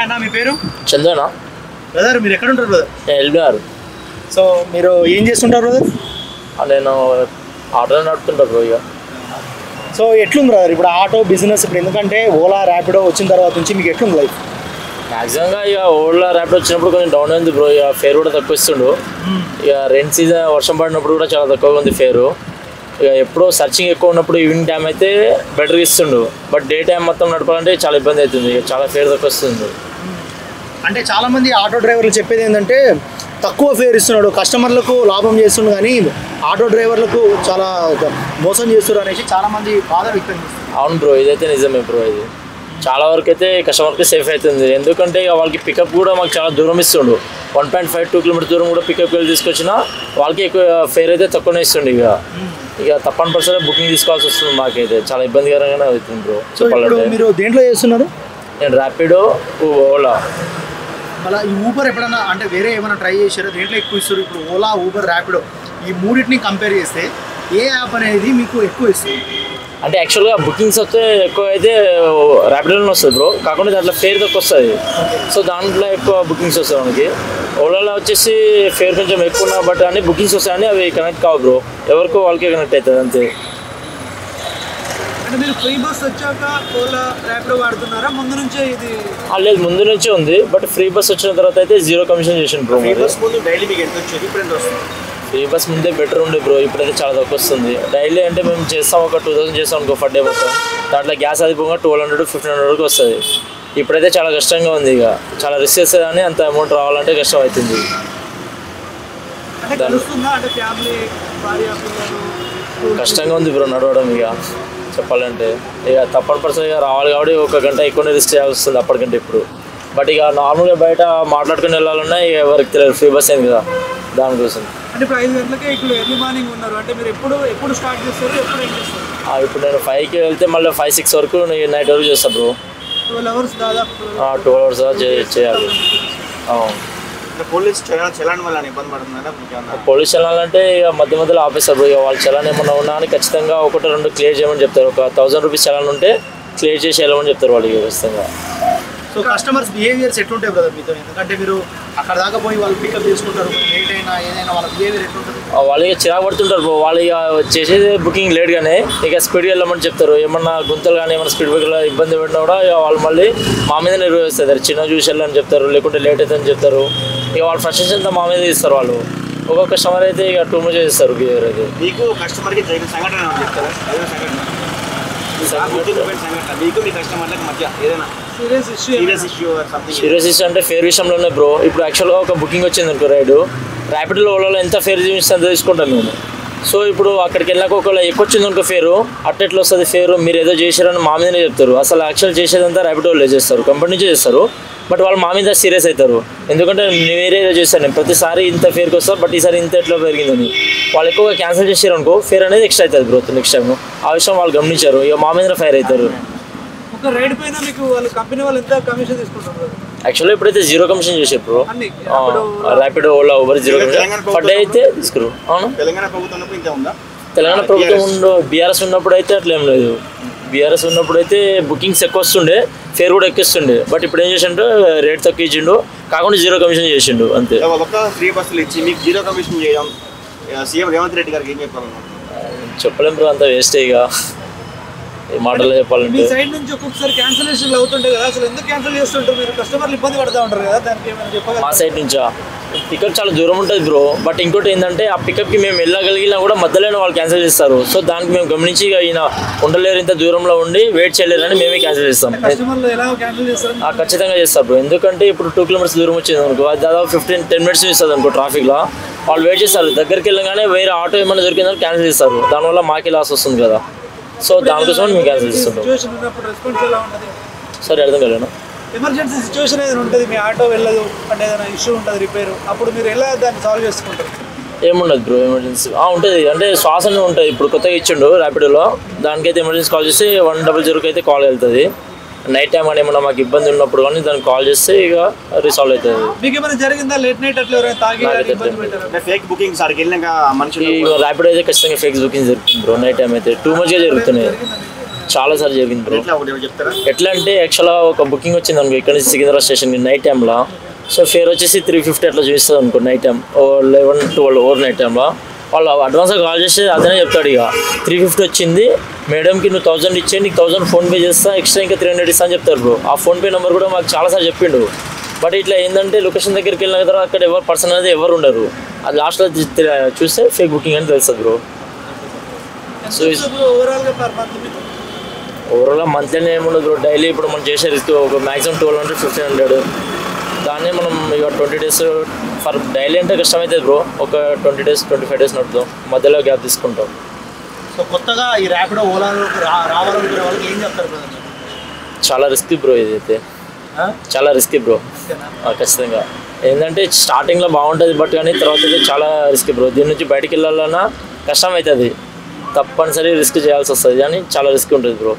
Hi అన్న, మీ పేరు? Chandana brother, మీరు ఎక్కడ ఉంటారు బ్రదర్? ఎల్బిఆర్. సో మీరు ఏం చేస్తుంటారు బ్రదర్? నేను ఆటో నడుపుతుంటా బ్రో. ఇక సో ఎట్లుంది బ్రదర్ ఇప్పుడు ఆటో బిజినెస్? ఇప్పుడు ఎందుకంటే ఓలా ర్యాపిడో వచ్చిన తర్వాత నుంచి మీకు ఎట్లుంది లైఫ్? మ్యాక్సిమంగా ఇక ఓలా ర్యాపిడ్ వచ్చినప్పుడు కొంచెం డౌన్ అయింది బ్రో. ఇక ఫేర్ కూడా తక్కువ ఇస్తుండు. ఇక రెయిన్ సీజన్ వర్షం పడినప్పుడు కూడా చాలా తక్కువగా ఉంది ఫేరు. ఇక ఎప్పుడో సర్చింగ్ ఎక్కువ ఉన్నప్పుడు ఈవినింగ్ టైం అయితే బెటర్గా ఇస్తుండు. బట్ డే టైం మొత్తం నడపాలంటే చాలా ఇబ్బంది అవుతుంది. చాలా ఫేర్ తక్కువ వస్తుంది. అంటే చాలామంది ఆటో డ్రైవర్లు చెప్పేది ఏంటంటే తక్కువ ఫేర్ ఇస్తున్నాడు, కస్టమర్లకు లాభం చేస్తుండు, కానీ ఆటో డ్రైవర్లకు చాలా మోసం చేస్తున్నారు అనేసి చాలామంది బాధ వ్యక్తం చేస్తారు. అవును బ్రో, ఇదైతే నిజమే బ్రో. ఇది చాలా వరకు అయితే కస్టమర్కి సేఫ్ అవుతుంది. ఎందుకంటే ఇక వాళ్ళకి పికప్ కూడా మాకు చాలా దూరం ఇస్తుండు. 1.52 కిలోమీటర్ దూరం కూడా పికప్ వెళ్ళి తీసుకొచ్చినా వాళ్ళకి ఎక్కువ ఫేర్ అయితే తక్కువనే ఇస్తుండే. ఇక తప్పనిసరిగా బుకింగ్ తీసుకోవాల్సి వస్తుంది. మాకైతే చాలా ఇబ్బందికరంగానే అవుతుంది బ్రో చెప్పాలంటే. మీరు దేంట్లో చేస్తున్నారు? నేను ర్యాపిడో, ఓలా. అలా ఈ ఊబర్ ఎప్పుడైనా అంటే వేరే ఏమైనా ట్రై చేశారో? దేంట్లో ఎక్కువ ఇస్తారు? ఇప్పుడు ఓలా, ఊబర్, ర్యాపిడో ఈ మూడింటిని కంపేర్ చేస్తే ఏ యాప్ అనేది మీకు ఎక్కువ ఇస్తుంది? అంటే యాక్చువల్గా బుకింగ్స్ వస్తే ఎక్కువ అయితే ర్యాపిడోలోనే వస్తుంది బ్రో. కాకుండా దాంట్లో ఫేర్ తక్కువ వస్తుంది. సో దాంట్లో ఎక్కువ బుకింగ్స్ వస్తాయి మనకి. ఓలాలో వచ్చేసి ఫేర్ కొంచెం ఎక్కువ ఉన్నా బట్ అన్ని బుకింగ్స్ వస్తాయని అవి కనెక్ట్ కావు బ్రో. ఎవరికో వాళ్ళకే కనెక్ట్ అవుతుంది అంతే. అంటే మీరు ఫ్రీ బస్ వచ్చాక ఓలా ర్యాపిడో వాడుతున్నారా? ముందు నుంచే ఇది? లేదు, ముందు నుంచే ఉంది. బట్ ఫ్రీ బస్ వచ్చిన తర్వాత అయితే 0 కమిషన్ చేసిండు బ్రో. డైలీ మీకు ఎంత వచ్చేది? ఇప్పుడు ఎంత వస్తుంది? ఫ్రీ బస్ ముందే బెటర్ ఉండే బ్రో. ఇప్పుడైతే చాలా తక్కువ వస్తుంది. డైలీ అంటే మేము చేస్తాం, ఒక 2000 చేస్తాం అనుకో పర్ డే మొత్తం. దాంట్లో గ్యాస్ అదిపోగా 1200-1500 వరకు వస్తుంది. ఇప్పుడైతే చాలా కష్టంగా ఉంది. ఇక చాలా రిస్క్ చేస్తుంది కానీ అంత అమౌంట్ రావాలంటే కష్టం అవుతుంది. కష్టంగా ఉంది బ్రో నడవడం. ఇక చెప్పాలంటే ఇక తప్పనిసరిగా రావాలి కాబట్టి 1 గంట ఎక్కువనే రిస్క్ చేయాల్సి వస్తుంది అప్పటికంటే ఇప్పుడు. బట్ ఇక నార్మల్గా బయట మాట్లాడుకుని వెళ్ళాలన్నా ఇక ఎవరికి తెలియదు, ఫ్రీ బస్ అయింది కదా దానికోసం. అంటే ఇప్పుడు 5 గంటలకే ఇప్పుడు ఎర్లీ మార్నింగ్ ఉన్నారు. అంటే మీరు ఎప్పుడు స్టార్ట్ చేస్తారు, ఎప్పుడు ఏం చేస్తారు? ఇప్పుడు నేను 5కి వెళ్తే మళ్ళీ 5-6 వరకు నైట్ వరకు చేస్తాను బ్రో. 12 అవర్స్ దాదాపు. 12 అవర్స్ చేయాలి. పోలీస్ చలాన్ వల్ల ఇబ్బంది పడుతుందా? పోలీస్ చలాన్ అంటే ఇక మధ్యలో ఆపేస్తారు బ్రో. ఇక వాళ్ళ చలాన్ ఏమన్నా ఉన్నా అని ఖచ్చితంగా 1-2 క్లియర్ చేయమని చెప్తారు. ఒక 1000 రూపీస్ చలాన్ ఉంటే క్లియర్ చేసి వెళ్ళమని చెప్తారు వాళ్ళకి ఖచ్చితంగా. సో కస్టమర్స్ బిహేవియర్స్ ఎట్లుంటాయి బ్రదర్ మీతో? ఎందుకంటే మీరు అక్కడ దాకా పోయి వాళ్ళు పికప్ చేసుకుంటారు, లేట్ అయినా ఏదైనా వాళ్ళ బిహేవియర్ ఎట్లుంటుంది? వాళ్ళు ఇక చిరాకు పడుతుంటారు బ్రో. వాళ్ళు ఇక చేసేది బుకింగ్ లేట్గానే ఇక స్పీడ్గా వెళ్ళమని చెప్తారు. ఏమన్నా గుంతలు కానీ ఏమన్నా స్పీడ్ బ్రేకర్లో ఇబ్బంది పెట్టినా కూడా ఇక వాళ్ళు మళ్ళీ మా మీద నిర్వహిస్తారు. చిన్న చూసి వెళ్ళని చెప్తారు, లేకుంటే లేట్ అవుతుందని చెప్తారు. ఇక వాళ్ళ ఫ్రస్ట్రేషన్ అంతా మా మీద ఇస్తారు వాళ్ళు. ఒక్కొక్క కస్టమర్ అయితే ఇక టూ మచ్ చేస్తారు బిహేవియర్ అయితే. మీకు కస్టమర్కి జరిగిన సంఘటన చెప్తారా? సీరియస్ ఇష్యూ అంటే ఫేర్ విషయంలోనే బ్రో. ఇప్పుడు యాక్చువల్గా ఒక బుకింగ్ వచ్చింది అనుకో రైడు, ర్యాపిడ్లో ఓలాలో ఎంత ఫేర్ చూపిస్తే అంత తీసుకుంటాం మేము. సో ఇప్పుడు అక్కడికి వెళ్ళాక ఒకవేళ ఎక్కువ వచ్చింది అనుకో ఫేరు, అట్టెట్లు వస్తుంది ఫేరు, మీరు ఏదో చేశారని మా మీదనే చెప్తారు. అసలు యాక్చువల్ చేసేదంతా ర్యాపిడోలో చేస్తారు, కంపెనీ నుంచి చేస్తారు. బట్ వాళ్ళు మా మీద సీరియస్ అవుతారు. ఎందుకంటే వేరే ఏదో చేశాను నేను, ప్రతిసారి ఇంత ఫేర్కి వస్తారు బట్ ఈసారి ఇంత ఎట్లా పెరిగిందని. వాళ్ళు ఎక్కువగా క్యాన్సిల్ చేశారు అనుకో ఫేర్ అనేది ఎక్స్ట్రా అవుతుంది బ్రో నెక్స్ట్ టైం. ఆ విషయం వాళ్ళు గమనించారు, ఇక మా మీద ఫైర్ అవుతారు. ఒక రైడ్ పైన మీకు వాళ్ళు కంపెనీ వాళ్ళు ఎంత కమిషన్ తీసుకుంటారు? యాక్చువల్గా ఇప్పుడైతే 0 కమిషన్ చేశారు bro. Rapido, Ola, Uber 0 commission per day అయితే తీసుకురు. అవును, తెలంగాణ ప్రభుత్వం ఇంకా ఉందా? తెలంగాణ ప్రభుత్వం బీఆర్ఎస్ ఉన్నప్పుడు అయితే అట్లా ఏం లేదు. బీఆర్ఎస్ ఉన్నప్పుడు అయితే బుకింగ్స్ ఎక్కువ వస్తుండే, ఫేర్ కూడా ఎక్కిస్తుండే. బట్ ఇప్పుడు ఏం చేసిండు, రేట్ తక్కువ ఇచ్చిండు, కాకుండా 0 కమిషన్ చేసిండు అంతే. ఫ్రీ బస్సులు ఇచ్చి మీకు 0 కమిషన్ చేయడం సీఎం రేవంత్ రెడ్డి గారికి ఏం చెప్పాలన్నా? చెప్పలేం బ్రో, అంత వేస్టే ఇక ఈ మాటల్లో చెప్పాలంటే. మీ సైడ్ నుంచి ఒక్కొక్కసారి క్యాన్సిలేషన్లు అవుతుంటాయి కదా, అసలు ఎందుకు క్యాన్సిల్ చేస్తుంటారు మీరు? కస్టమర్లు ఇబ్బంది పడుతూ ఉంటారు కదా, దానికి ఏమైనా చెప్పాలి? మా సైడ్ నుంచా పికప్ చాలా దూరం ఉంటుంది బ్రో. బట్ ఇంకోటి ఏంటంటే ఆ పికప్కి మేము వెళ్ళగలిగినా కూడా మధ్యలోనే వాళ్ళు క్యాన్సిల్ చేస్తారు. సో దానికి మేము గమనించి ఈయన ఉండలేరు, ఇంత దూరంలో ఉండి వెయిట్ చేయలేరని మేమే క్యాన్సిల్ చేస్తాం. ఖచ్చితంగా చేస్తారు బ్రో. ఎందుకంటే ఇప్పుడు 2 కిలోమీటర్స్ దూరం వచ్చింది అనుకో, అది దాదాపు 15-10 మినిట్స్ ఇస్తుంది అనుకో ట్రాఫిక్లో. వాళ్ళు వెయిట్ చేస్తారు, దగ్గరికి వెళ్ళగానే వేరే ఆటో ఏమైనా దొరికిందని క్యాన్సిల్ చేస్తారు. దానివల్ల మాకే లాస్ వస్తుంది కదా. సో దానికోసం మేము క్యాన్సిల్ చేస్తుంటాం. సరే, అర్థం కాలేను. ఎమర్జెన్సీ సిచ్యువేషన్ ఏదైనా ఉంటుంది, మీ ఆటో వెళ్ళదు అంటే ఏదైనా ఇష్యూ ఉంటుంది రిపేరు, అప్పుడు మీరు ఎలా దాన్ని సాల్వ్ చేసుకుంటారు? ఏముండదు బ్రో ఎమర్జెన్సీ. ఉంటుంది అంటే శ్వాసనే ఉంటుంది. ఇప్పుడు కొత్తగా ఇచ్చిండు ర్యాపిడోలో, దానికైతే ఎమర్జెన్సీ కాల్ చేస్తే 100 అయితే కాల్ వెళ్తుంది. నైట్ టైం అని ఏమన్నా మాకు ఇబ్బంది ఉన్నప్పుడు కానీ దానికి కాల్ చేస్తే ఇక రిసాల్వ్ అవుతుంది. మీకు ఏమైనా జరిగిందా లేట్ నైట్ అట్లా ఎవరైనా తాగి ఫేక్ బుకింగ్ సార్ మనుషులు? ర్యాపిడో అయితే ఖచ్చితంగా ఫేక్ బుకింగ్ జరుగుతుంది బ్రో. నైట్ టైం అయితే టూ మచ్గా జరుగుతున్నాయి, చాలాసార్లు జరిగింది బ్రో. ఎట్లా ఒకటి చెప్తారా? ఎట్లా అంటే యాక్చువల్గా ఒక బుకింగ్ వచ్చింది అనుకో ఇక్కడ నుంచి సికింద్రాబాద్ స్టేషన్కి నైట్ టైంలో. సో ఫేర్ వచ్చేసి 350 అట్లా చూపిస్తుంది అనుకో నైట్ టైం 11-12 ఓవర్ నైట్ టైంలో. వాళ్ళు అడ్వాన్స్గా కాల్ చేసి అతనే చెప్తాడు ఇక 350 వచ్చింది మేడంకి, నువ్వు 1000 ఇచ్చే, నీకు 1000 ఫోన్పే చేస్తా, ఎక్స్ట్రా ఇంకా 300 ఇస్తా అని చెప్తారు బ్రో. ఆ ఫోన్పే నెంబర్ కూడా మాకు చాలాసార్లు చెప్పిండు. బట్ ఇట్లా ఏంటంటే లొకేషన్ దగ్గరికి వెళ్ళిన తర్వాత అక్కడ ఎవరు పర్సన్ అనేది ఎవరు ఉండరు. అది లాస్ట్లో చూస్తే ఫేక్ బుకింగ్ అని తెలుస్తుంది బ్రో. సో ఓవరాల్గా పర్ మంత్ మీకు ఓవరాల్గా మంత్లీ ఏముండదు బ్రో. డైలీ ఇప్పుడు మనం చేసే రిస్క్ ఒక మ్యాక్సిమం 1200-1500. దాన్ని మనం ఇక 20 days ఫర్ డైలీ అంటే కష్టమవుతుంది బ్రో. ఒక 20 days 25 days నడుపుతాం, మధ్యలో గ్యాప్ తీసుకుంటాం. సో కొత్తగా ఈ ర్యాపిడో ఓలాలో రావాలనుకునే వాళ్ళకి ఏం చెప్తారు బ్రదర్? చాలా రిస్కీ బ్రో ఇదైతే, చాలా రిస్కీ బ్రో. ఖచ్చితంగా ఏంటంటే స్టార్టింగ్లో బాగుంటుంది బట్ కానీ తర్వాత అయితే చాలా రిస్కీ బ్రో. దీని నుంచి బయటికి వెళ్ళాలన్నా కష్టం అవుతుంది, తప్పనిసరి రిస్క్ చేయాల్సి వస్తుంది కానీ చాలా రిస్క్ ఉంటుంది బ్రో.